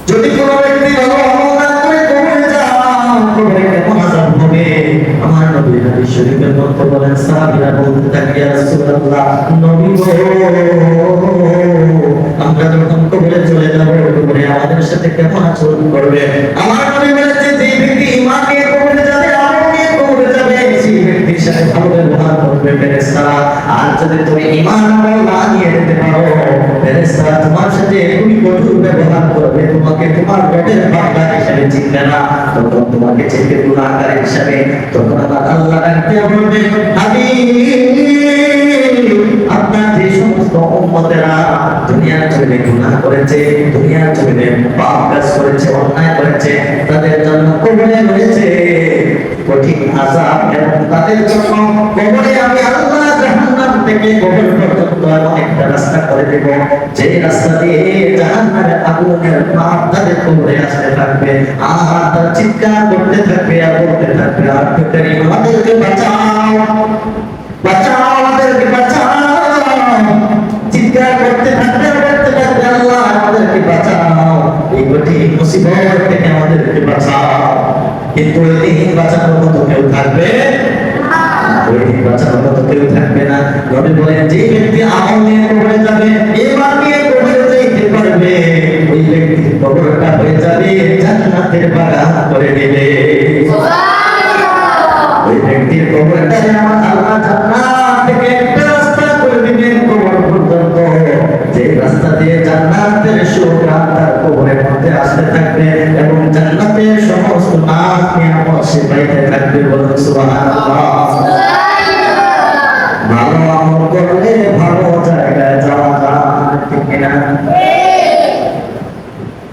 যদি কোনো ব্যক্তি ভালো আমল না করে কবরে যায়, কবরে কেমন আযাব হবে? আমার নবী হাদিস শরীফের মধ্যে বলেন, সাহাবীরা বলতে থাকে, ইয়া রাসূলুল্লাহ, নবী গো, আমরা যখন কবরে চলে যাব, কবরে আমাদের সাথে কেমন আচরণ করবে? আমার নবী বলেছে, যে ব্যক্তি ঈমান নিয়ে কবরে যাবে, আমল নিয়ে কবরে যাবে, সেই ব্যক্তির সাথে ভালো ব্যবহার করবে ফেরেশতারা। আর যদি তুমি ঈমান আমল না নিয়ে যেতে পারো, ফেরেশতারা তোমার সাথে খুবই কঠোর ব্যবহার করবে, তোমাকে তোমার পেটের বান্দা হিসেবে চিনবে না, তখন তোমাকে চিনবে গুনাহগার হিসেবে। তখন আল্লাহ ডাকতে বলবে, আপনার যে সমস্ত উম্মতেরা দুনিয়ার জমিনে গুনাহ করেছে, দুনিয়ার জমিনে পাপ কাজ করেছে, অন্যায় করেছে, তাদের জন্য কবরে রয়েছে কঠিন আযাব, এবং তাদের জন্য কবরে আমি আল্লাহ জাহান্নাম থেকে কবর পর্যন্ত এমন একটা রাস্তা করে দেব, যে রাস্তা দিয়ে জাহান্নামের আগুনের ভাপ তাদের কবরে আসতে থাকবে। আর তারা চিৎকার করতে থাকবে আর বলতে থাকবে, রব্বে কারীম, আমাদেরকে বাঁচাও, বাঁচাও, আমাদেরকে বাঁচাও। চিৎকার করতে থাকবে, বলতে থাকবে, আল্লাহ আমাদেরকে বাঁচাও, এই কঠিন মুসিবত থেকে আমাদেরকে বাঁচাও। কিন্তু ওই দিন বাঁচানোর মতো কেউ থাকবে না, ওই দিন বাঁচানোর মতো কেউ থাকবে না। নবী বলেন, যে ব্যক্তি আমল নিয়ে কবরে যাবে, ঈমান নিয়ে কবরে যাইতে পারবে, ওই ব্যক্তির কবরটা হয়ে যাবে জান্নাতের বাগান করে দেবে। সুবহানাল্লাহ। ওই ব্যক্তির কবরটা আমার আল্লাহ জান্নাত থেকে একটা রাস্তা করে দিবেন কবর পর্যন্ত, যে রাস্তা দিয়ে জান্নাতের সুঘ্রাণ তার কবরের মধ্যে আসতে থাকবে, এবং জান্নাতের সমস্ত নাম নিয়ামত সে পাইতে থাকবে। বলুন সুবহানাল্লাহ। ভালো আমল করলে ভালো জায়গায় যাওয়া যায়, ঠিক কিনা?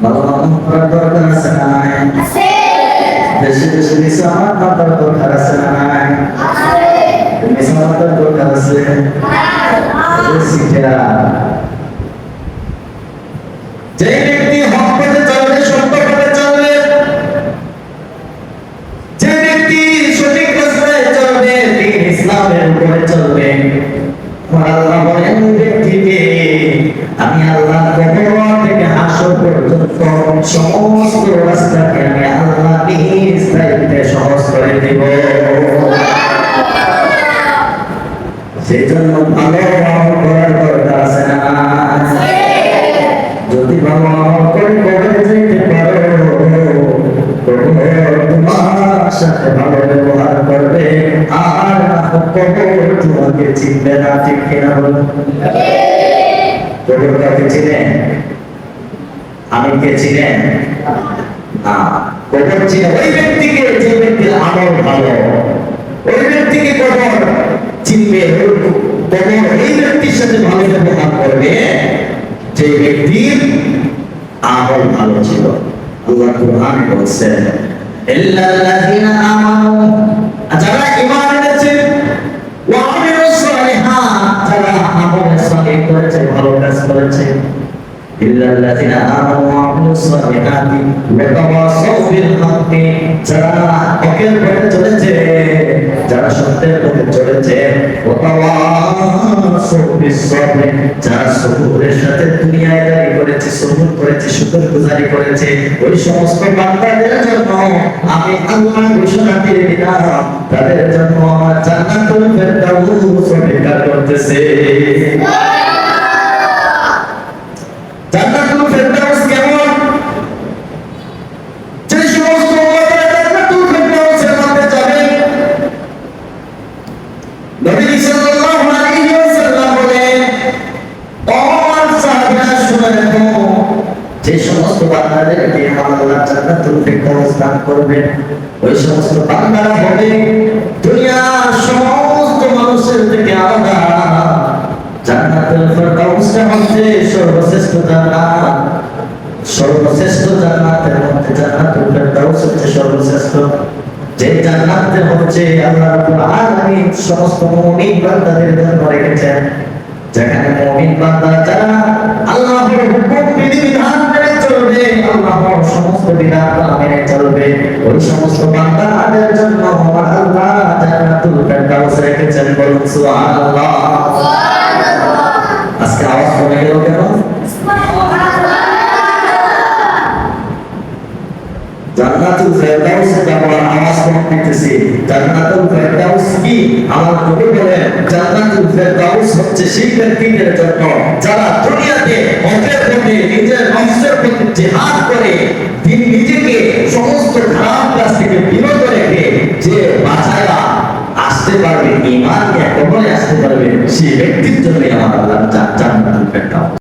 ভালো আমল করার দরকার আছে না নাই? আছে। দেশে দেশে মিসামাত মাতার দরকার আছে না নাই? আছে। মিসামাতের দরকার আছে? যে ব্যক্তি হক পথে চলবে, সত্য পথে চলবে, যে ব্যক্তি সঠিক রাস্তায় চলবে, দ্বীন ইসলামের উপরে চলবে, আল্লাহ বলেন, ওই ব্যক্তিকে আমি আল্লাহ কবর থেকে হাসর পর্যন্ত সমস্ত রাস্তাকে আমি আল্লাহ নিজ দায়িত্বে সহজ করে দেব। সেই জন্য ভালো আমল করার দরকার আছে না? যদি ভালো আমল করে কবরে যেতে পারো, কবর তোমার সাথে ভালো ব্যবহার করবে, আর কবর তোমাকে চিনবে না, ঠিক কিনা? বলুন। কবর কাকে চিনে? আমিনকে চিনে না। কবর চিনে ওই ব্যক্তিকে, যে ব্যক্তির আমল ভালো, ওই ব্যক্তিকে কবর চিনবে। কবর এই ব্যক্তির সাথে ভালো ব্যবহার করবে যে ব্যক্তির আমল ভালো ছিল। আল্লাহ কুরআনে বলছেন, ইল্লাল্লাযিনা আমানু, যারা ঈমান এনেছে, ওয়া আমিলুস সালিহাত, যারা আমল সালিহ করেছে, ভালো কাজ করেছে, ইল্লাল্লাযিনা আমানু ওয়া আমিলুস সালিহাতি ওয়া তাওয়াসাউ বিল হাক্কি, যারা হকের পথে চলেছে, যারা সত্যের পথে চলেছে, ওয়া তাওয়াসাউ বিস সাবর, যারা সবুরের সাথে দুনিয়াদারি করেছে, সবুর করেছে, শুকরগুজারি করেছে, ওই সমস্ত বান্দাদের জন্য আমি আল্লাহ ঘোষণা দিয়ে দিলাম, তাদের জন্য আমার জান্নাতুল ফেরদাউস অপেক্ষা করতেছে। জান্নাতুল ফেরদাউস কেমন? যে সমস্ত উম্মতেরা জান্নাতুল ফেরদাউসের মধ্যে যাবে, নবী সাল্লাল্লাহু আলাইহি ওয়াসাল্লাম বলেন, ও আমার সাহাবীরা শুনে রাখো, যে সমস্ত বান্দাদেরকে আল্লাহ জান্নাতুল ফেরদাউস দান করবেন, ওই সমস্ত বান্দারা হবে দুনিয়ার সমস্ত মানুষের থেকে আলাদা। জান্নাতুল ফেরদাউসটা হচ্ছে সর্বশ্রেষ্ঠ জান্নাত, সর্বশ্রেষ্ঠ জান্নাতের মধ্যে জান্নাতুল ফেরদাউস হচ্ছে সর্বশ্রেষ্ঠ। যে জান্নাতে হচ্ছে আল্লাহ রাব্বুল আলামিন সমস্ত মুমিন বান্দাদের জন্য রেখেছেন, যেখানে মুমিন বান্দা যারা আল্লাহর হুকুম বিধিবিধান মেনে চলবে, আল্লাহর সমস্ত বিধান মেনে চলবে, ওই সমস্ত বান্দাদের জন্য আমার আল্লাহ জান্নাতুল ফেরদাউস রেখেছেন। বলুন সুবহানাল্লাহ। আজকে আওয়াজ কমে গেল কেন? জান্নাতুল ফেরদাউস যাওয়ার আওয়াজ করতেছে। জান্নাতুল ফেরদাউস কি? আমার নবী বলেন জান্নাতুল ফেরদাউস হচ্ছে সেই ব্যক্তিদের জন্য যারা দুনিয়াতে হকের পথে নিজের নফসের প্রতি জিহাদ করে নিজেকে সমস্ত খারাপ কাজ থেকে বিরত রেখে যে বাঁচায়া আসতে পারবে, ঈমান নিয়ে কবরে আসতে পারবে, সেই ব্যক্তির জন্য আমার আল্লাহ জান্নাতুল ফেরদাউস।